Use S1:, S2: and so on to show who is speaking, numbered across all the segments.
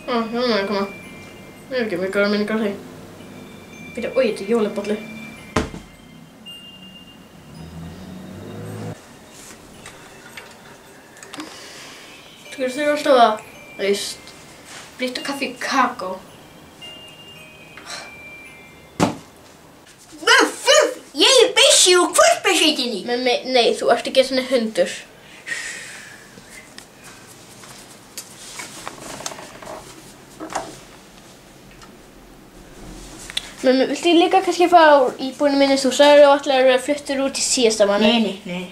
S1: Núna er að koma. Það er ekki mjög góða minningar á því. Bíddu, oj, þetta er jólabolli. Þú þurfir alltaf að, breyta kaffi í kakó.
S2: Ég er Bessi og hvolpasveitinni.
S1: Nei, þú ert ekki svona hundur. Men viltu líka kannski fara á íbúðinu minni? Þú sagðir að þú ætlaðir að fluttur út í síðasta mánuði.
S2: Nei.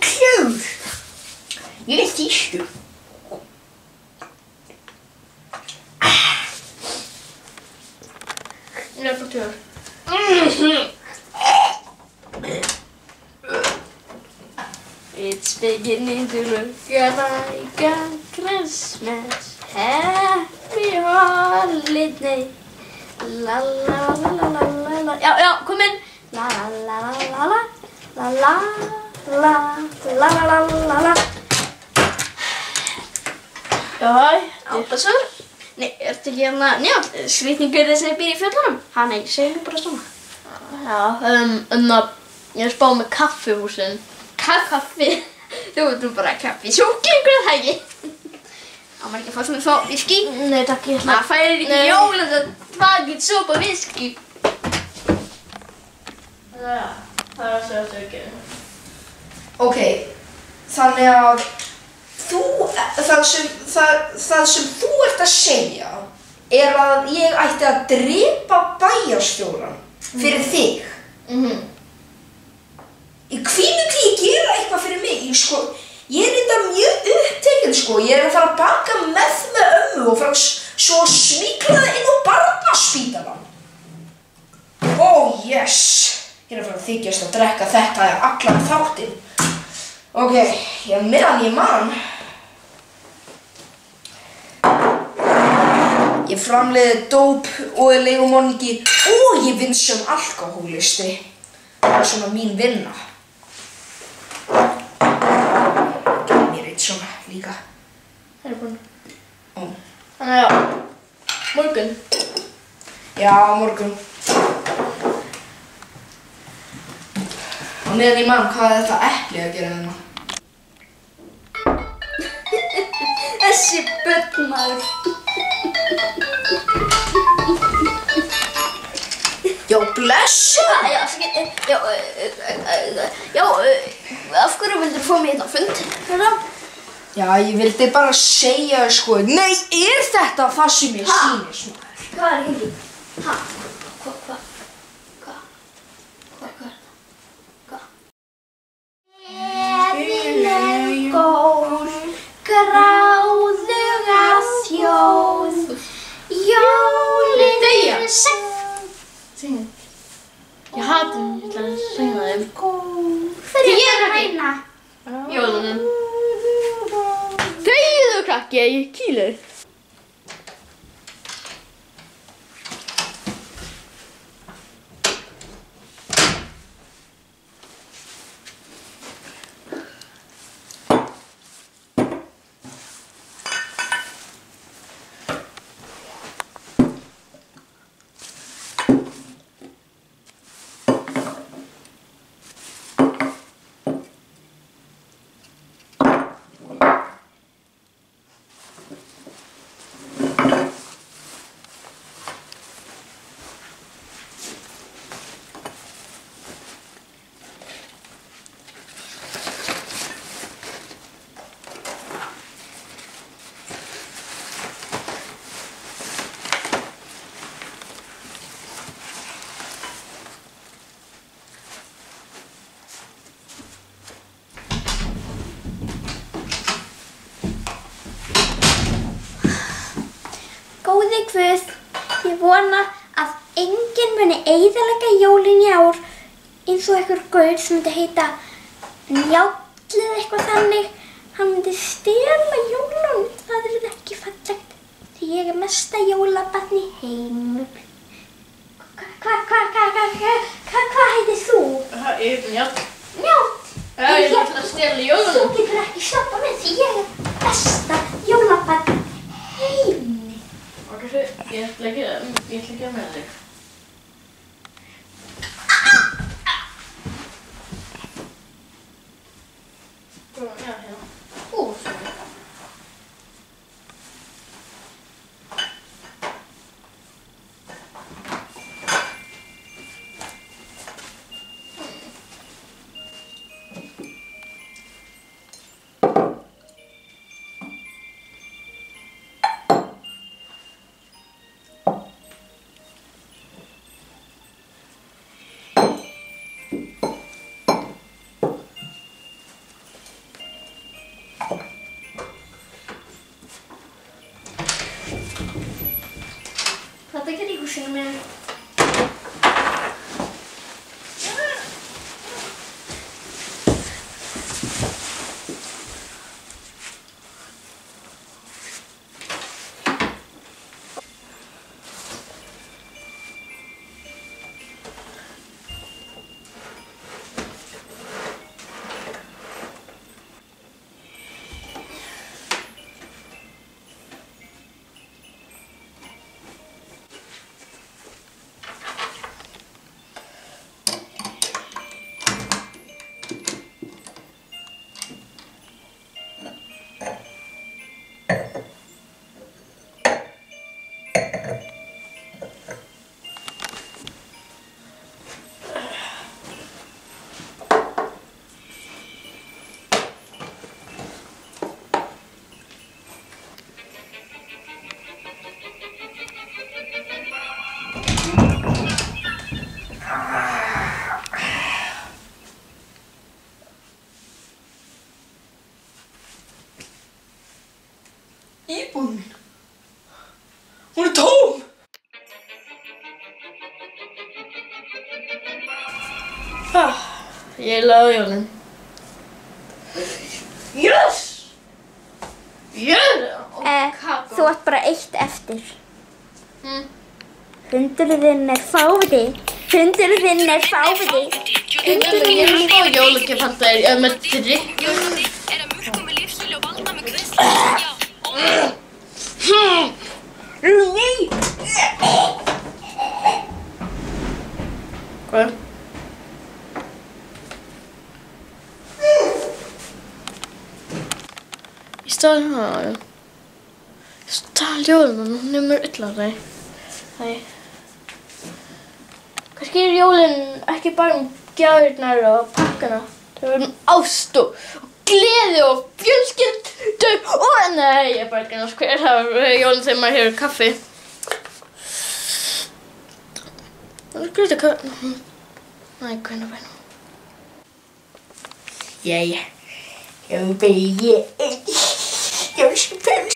S2: Kljóð. Ég er þýstur.
S1: Já, bara tjóðar. It's beginning to look like a Christmas. Happy holiday. La la la la la la la. Já, kom inn. La la la la la la la la la la la la. Já, Ábasur. Nei, ertu ekki hérna? Já, skrýtningurinn sem býr í fjöllunum. Nei, segðu bara svona. Já, ég er spáð með kaffihúsin. Kaffi? Þú veitum bara kaffi. Sjúklingur það ekki? Það maður ekki að fá svona svo viski? Nei, takk, ég ætla. Það færir ekki jóla það tvagið sopa viski. Já, það er að segja þetta ekki.
S2: Ok, þannig að það sem þú ert að segja er að ég ætti að drepa bæjarstjórann fyrir þig. Hví myndi ég gera eitthvað fyrir mig? Ég er þetta mjög upptekinn ég er að fara að baka með ömmu og fara svo að smygla það inn á barnaspítalann. Yes! Ég er að fara að þykjast að drekka þetta allan þáttinn. Ok, meðan ég man. Ég framleiði dóp og er leigumongi og ég vinn sem alkohólisti. Það er svona mín vinna. Mér eitt svona líka.
S1: Það er búin. Þannig já, morgun.
S2: Já, morgun. Og meðan ég man, hvað er þetta epli að gera þarna?
S1: Þessi börnmaður.
S2: Já, blessu!
S1: Já, af hverju vildur þú fá mig hérna á fund?
S2: Já, ég vildi bara segja nei, er þetta það sem ég sýnist maður?
S1: Hvað er ekki? Hvað? Gleðileg góð, gráðuga þjóð, jólin eru seint. Syngðu. Ég hata ég ætla að syngja þeim. Fyrir ég er að reyna. Jólunum. Þegiðu krakki, ég kýla þig. Góði Guð, ég vona að enginn muni eyðileggja jólin í ár eins og einhver gaur sem myndi heita Njáll eða eitthvað þannig. Hann myndi stela jólunum. Það er ekki fallegt því ég er mesta jólabarn í heimum.
S3: Hvað heitir þú?
S1: Ég heiti Njáll.
S3: Njáll.
S1: Ég ætla að stela jólunum.
S3: Þú getur ekki sleppa með því ég er besta jólabarn heimi.
S1: Ok, ég ætla ekki að með þig. Já, hérna. Svona. Þetta er í húsinu mínu.
S2: Íbúðin mín. Hún er tóm.
S1: Ég laði jólinn.
S2: Yes!
S3: Þú átt bara eitt eftir. Hundurðinn er fáviti. Hundurðinn er fáviti.
S1: Ég er fá jólagjöf handa þér með drykk.
S2: Nei!
S1: Hvað? Ég stal hana. Ég stal jólunum, hún er mér illa á þeim. Kannski er jólinn ekki bara gjafirnar og pakkana. Það er ást og gleði og fjölskyldu og nei, ég er bara ekki náttúrulega hver það er jólinn þegar maður hefur kaffi. Það er gröta kaffi. Nei, hvernig væri nú?
S2: Jæja, ég byrja jólaskapur.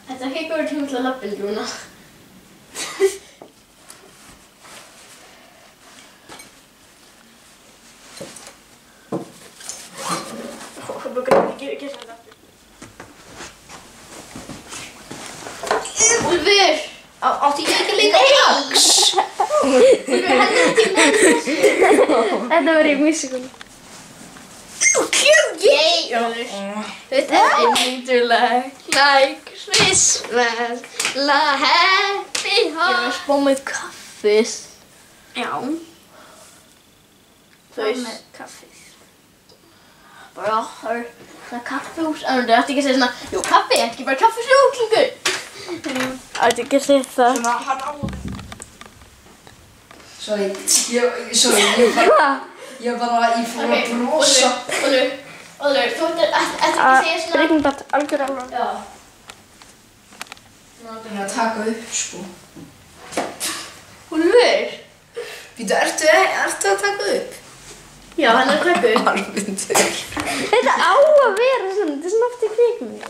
S1: Þetta er ekki góður tíma til að labba inn núna. Hvað búið að gera þetta aftur? Úlfur!
S2: Átti ég ekki líka lags?
S1: Úlfur, hendur til með þessu.
S3: Þetta var í músíkunni.
S1: Þetta er like Christmas, la happy heart. Ég var að spá með kaffis.
S3: Já.
S1: Þú veist.
S3: Með kaffið.
S1: Bara, það er kaffihús. Það ætti ekki að segja svona, jú, kaffi, ekki bara kaffisjúklingur. Það ætti ekki að segja það.
S2: Svona hann á. Sorry, ég bara, ég fór að brosa.
S1: Óður, þú ætti ekki að segja svona.
S3: Regnbart, algjör alveg.
S1: Já.
S2: Það er að taka upp, sko.
S1: Úlfur.
S2: Býtu, ertu að taka upp?
S1: Já, hann er að taka upp.
S2: Alvindur.
S1: Þetta á að vera svona, þetta er svona oft í kvikmynd.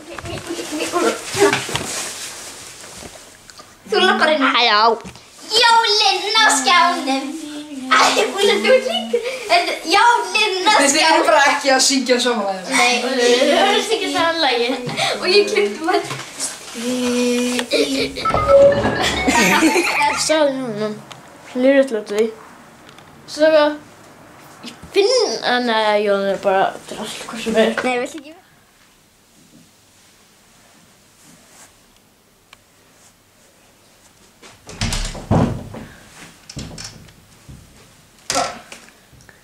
S1: Þú lappar inn. Já.
S3: Jólinn á skjánum. Æ, Úlla, þú ert líka. Jólinn á
S2: Þið eru bara ekki að syngja samanlega.
S1: Nei, við höfum ekki saman lagi. Og ég klippti bara. Það sagði hann. Lýrðlötu því. Svo ég finn hann að Jón er bara drall hvað sem er.
S3: Nei, vill ekki.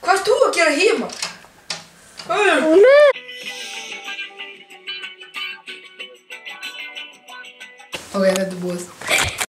S2: Hvað ert þú að gera heima?
S1: Úlur!